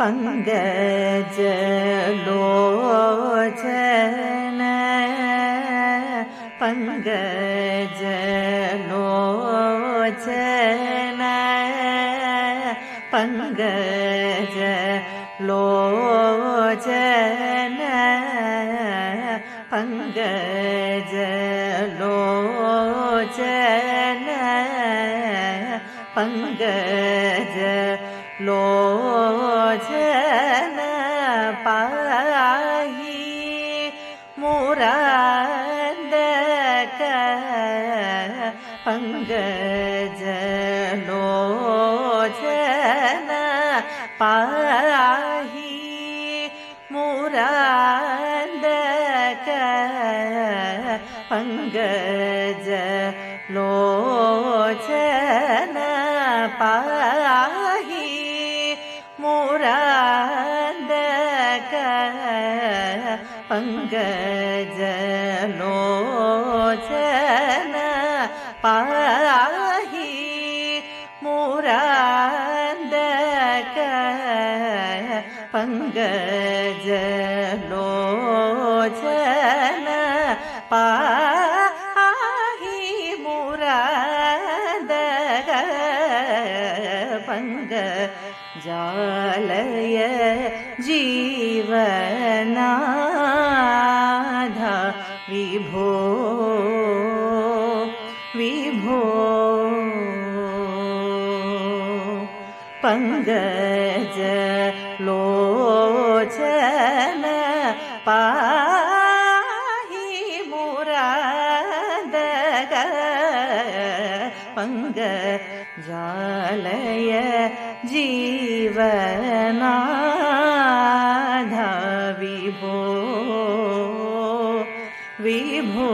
पङ्कजलोचन पङ्कजलोचन पङ्कजलोचन पङ्कजलोचन पङ्कजलोचन पाहि मुरान्दक पङ्कजलोचन पाहि मुरान्दक पङ्कजलोचन पाहि मुरान्दक पङ्कजलोचन पाहि मुरान्दक पङ्कजलोचन पाहि मुरान्दक पङ्कजालय जीवनाथ विभो विभो पङ्कजलोचन पाहि मुरान्दक पङ्कजालय जीवनाथ विभो विभो।